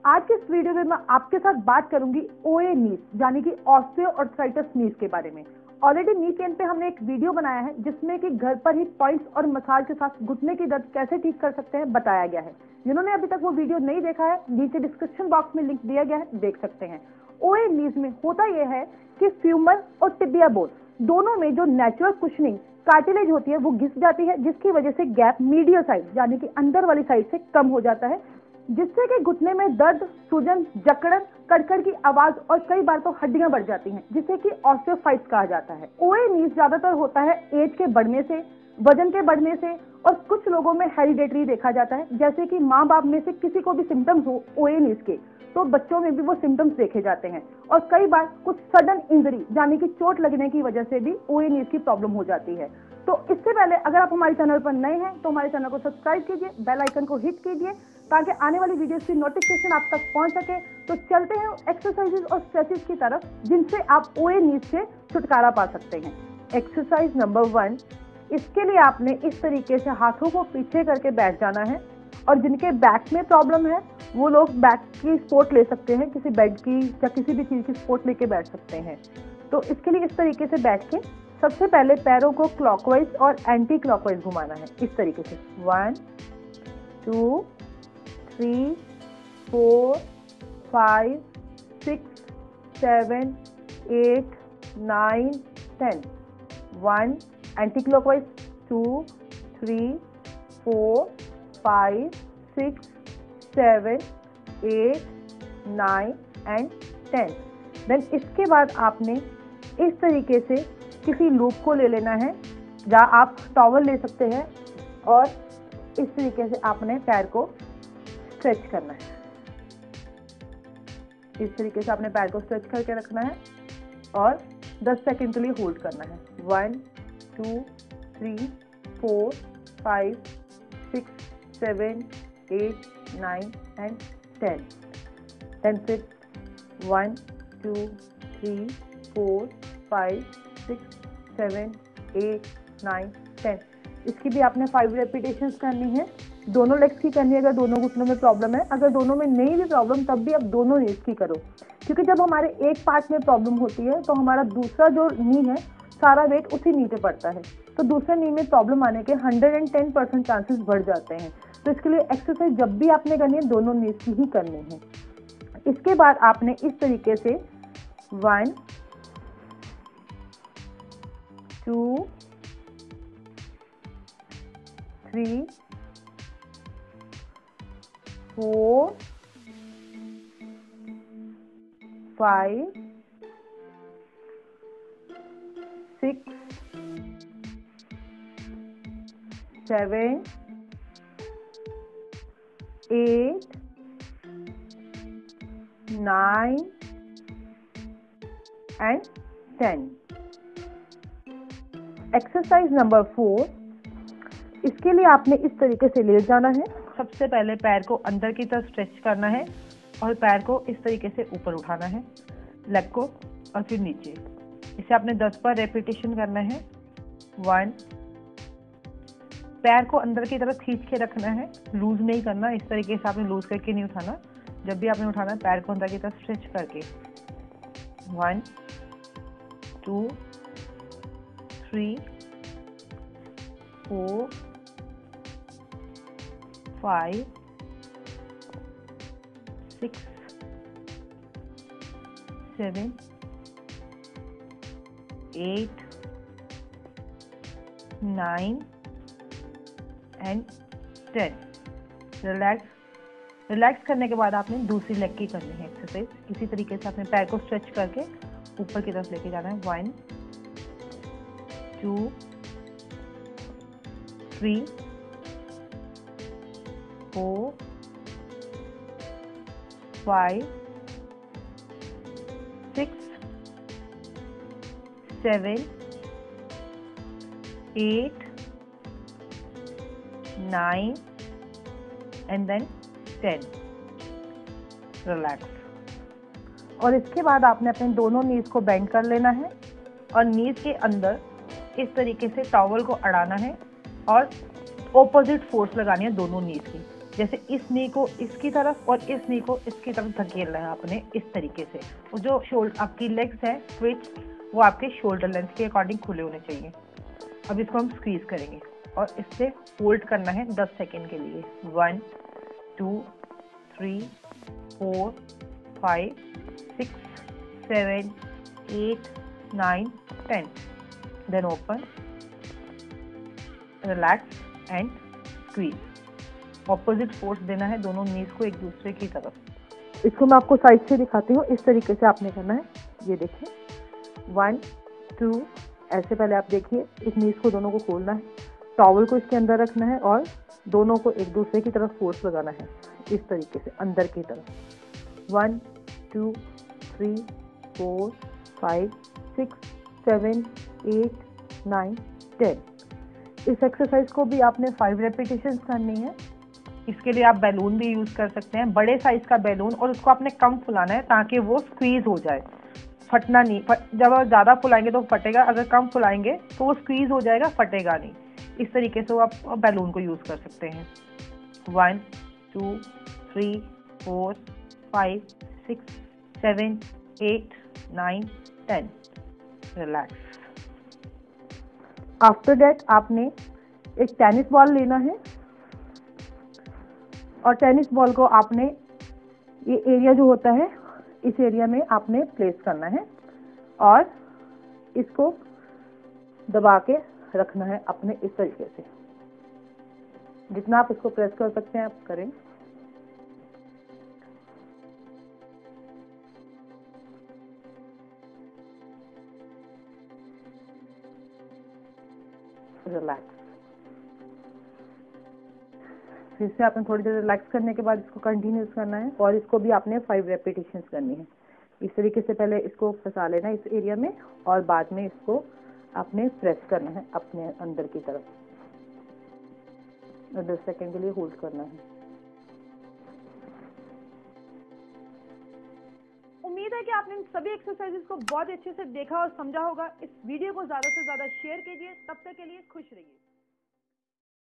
आज के इस वीडियो में मैं आपके साथ बात करूंगी ओए नीज यानी कि ऑस्टियोआर्थराइटिस नीज के बारे में। ऑलरेडी नी पेन पे हमने एक वीडियो बनाया है जिसमें कि घर पर ही पॉइंट्स और मसाज के साथ घुटने की दर्द कैसे ठीक कर सकते हैं बताया गया है। जिन्होंने अभी तक वो वीडियो नहीं देखा है नीचे डिस्क्रिप्शन बॉक्स में लिंक दिया गया है, देख सकते हैं। ओए नीज में होता यह है कि फ्यूमर और टिबिया बोन दोनों में जो नेचुरल कुशनिंग कार्टिलेज होती है वो घिस जाती है, जिसकी वजह से गैप मीडियल साइड यानी कि अंदर वाली साइड से कम हो जाता है, जिससे कि घुटने में दर्द, सूजन, जकड़न, कड़कड़ की आवाज और कई बार तो हड्डियां बढ़ जाती हैं, जिसे कि ऑस्टियोफाइट्स कहा जाता है। ओए नीज ज्यादातर होता है एज के बढ़ने से, वजन के बढ़ने से, और कुछ लोगों में हेरिडेटरी देखा जाता है, जैसे कि माँ बाप में से किसी को भी सिम्टम्स हो ओए नीज के तो बच्चों में भी वो सिम्टम्स देखे जाते हैं। और कई बार कुछ सडन इंजरी यानी कि चोट लगने की वजह से भी ओए नीज की प्रॉब्लम हो जाती है। तो इससे पहले अगर आप हमारे चैनल पर नए हैं तो हमारे चैनल को सब्सक्राइब कीजिए, बेल आइकन को हिट कीजिए ताकि आने वाली वीडियोस की नोटिफिकेशन आप तक पहुंच सके। तो चलते हैं एक्सरसाइजेज और स्ट्रेचेज की तरफ जिनसे आप ओए नीज से छुटकारा पा सकते हैं। एक्सरसाइज नंबर 1, इसके लिए आपने इस तरीके से हाथों को पीछे करके बैठ जाना है, और जिनके बैक में प्रॉब्लम है वो लोग बैक की सपोर्ट ले सकते हैं, किसी बेड की या किसी भी चीज की सपोर्ट लेके बैठ सकते हैं। तो इसके लिए इस तरीके से बैठ के सबसे पहले पैरों को क्लॉकवाइज और एंटी क्लॉकवाइज घुमाना है, इस तरीके से 1 2 3 4 5 6 7 8 9 10 1 एंटी क्लॉकवाइज 2 3 4 5 6 7 8 9 एंड 10। देन इसके बाद आपने इस तरीके से किसी लूप को ले लेना है, या आप टॉवल ले सकते हैं, और इस तरीके से आपने पैर को स्ट्रेच करना है। इस तरीके से आपने पैर को स्ट्रेच करके रखना है और 10 सेकंड के लिए होल्ड करना है। 1 2 3 4 5 6 7 8 9 एंड 10। देन फिर 1 2 3 4 5 6 7 8 9 10। इसकी भी आपने 5 रेपिटेशंस करनी है। दोनों लेग्स की करनी है अगर दोनों घुटनों में प्रॉब्लम है। अगर दोनों में नहीं भी प्रॉब्लम तब भी आप दोनों नीज की करो, क्योंकि जब हमारे एक पार्ट में प्रॉब्लम होती है तो हमारा दूसरा जो नी है सारा वेट उसी नी पे पड़ता है, तो दूसरे नी में प्रॉब्लम आने के 110% चांसेस बढ़ जाते हैं। तो इसके लिए एक्सरसाइज जब भी आपने करनी है दोनों नीज की ही करनी है। इसके बाद आपने इस तरीके से 1 2 3 4 5 6 7 8 9 एंड 10। एक्सरसाइज नंबर 4, इसके लिए आपने इस तरीके से लेट जाना है। सबसे पहले पैर को अंदर की तरफ स्ट्रेच करना है और पैर को इस तरीके से ऊपर उठाना है, लेग को, और फिर नीचे। इसे आपने 10 बार रेपिटेशन करना है। 1, पैर को अंदर की तरफ खींच के रखना है, लूज नहीं करना। इस तरीके से आपने लूज करके नहीं उठाना। जब भी आपने उठाना है पैर को अंदर की तरफ स्ट्रेच करके। 1 2 3 4 5 6 7 8 9 एंड 10। रिलैक्स करने के बाद आपने दूसरी लेग की करनी है एक्सरसाइज। इसी तरीके से आपने पैर को स्ट्रेच करके ऊपर की तरफ लेके जाना है। 1 2 3 4 5 6 7 8 9 एंड देन 10। रिलैक्स। और इसके बाद आपने अपने दोनों नीज को बेंड कर लेना है और नीज के अंदर इस तरीके से टॉवल को अड़ाना है और ऑपोजिट फोर्स लगानी है दोनों नीज की। जैसे इस नी को इसकी तरफ और इस नी को इसकी तरफ धकेलना है आपने इस तरीके से। और जो शोल्डर आपकी लेग्स है ट्विच वो आपके शोल्डर लेंथ के अकॉर्डिंग खुले होने चाहिए। अब इसको हम स्क्वीज करेंगे और इससे होल्ड करना है 10 सेकेंड के लिए। 1 2 3 4 5 6 7 8 9 10। Then open, relax and squeeze. Opposite force देना है दोनों नीज को एक दूसरे की तरफ। इसको मैं आपको साइड से दिखाती हूँ, इस तरीके से आपने करना है। ये देखिए 1 2 ऐसे पहले आप देखिए, इस नीज को दोनों को खोलना है, टॉवल को इसके अंदर रखना है और दोनों को एक दूसरे की तरफ फोर्स लगाना है इस तरीके से अंदर की तरफ। 1 2 3 4 5 6 7 8 9 10। इस एक्सरसाइज को भी आपने 5 रेपिटेशंस करनी है। इसके लिए आप बैलून भी यूज कर सकते हैं, बड़े साइज का बैलून, और उसको आपने कम फुलाना है ताकि वो स्क्वीज हो जाए, फटना नहीं। जब आप ज़्यादा फुलाएंगे तो फटेगा, अगर कम फुलाएंगे तो वो स्क्वीज हो जाएगा, फटेगा नहीं। इस तरीके से वो आप बैलून को यूज़ कर सकते हैं। 1 2 3 4 5 6 7 8 9 10। रिलैक्स। आफ्टर दैट आपने एक टेनिस बॉल लेना है और टेनिस बॉल को आपने ये एरिया जो होता है इस एरिया में आपने प्लेस करना है और इसको दबा के रखना है अपने इस तरीके से। जितना आप इसको प्रेस कर सकते हैं आप करें। रिलैक्स। फिर से आपने थोड़ी देर रिलैक्स करने के बाद इसको कंटिन्यूस करना है और इसको भी आपने 5 रेपिटेशंस करनी है। इस तरीके से पहले इसको फंसा लेना है इस एरिया में और बाद में इसको आपने प्रेस करना है अपने अंदर की तरफ और 10 सेकेंड के लिए होल्ड करना है। उम्मीद है कि आपने इन सभी एक्सरसाइजेस को बहुत अच्छे से देखा और समझा होगा। इस वीडियो को ज़्यादा से ज़्यादा शेयर कीजिए। तब तक के लिए खुश रहिए।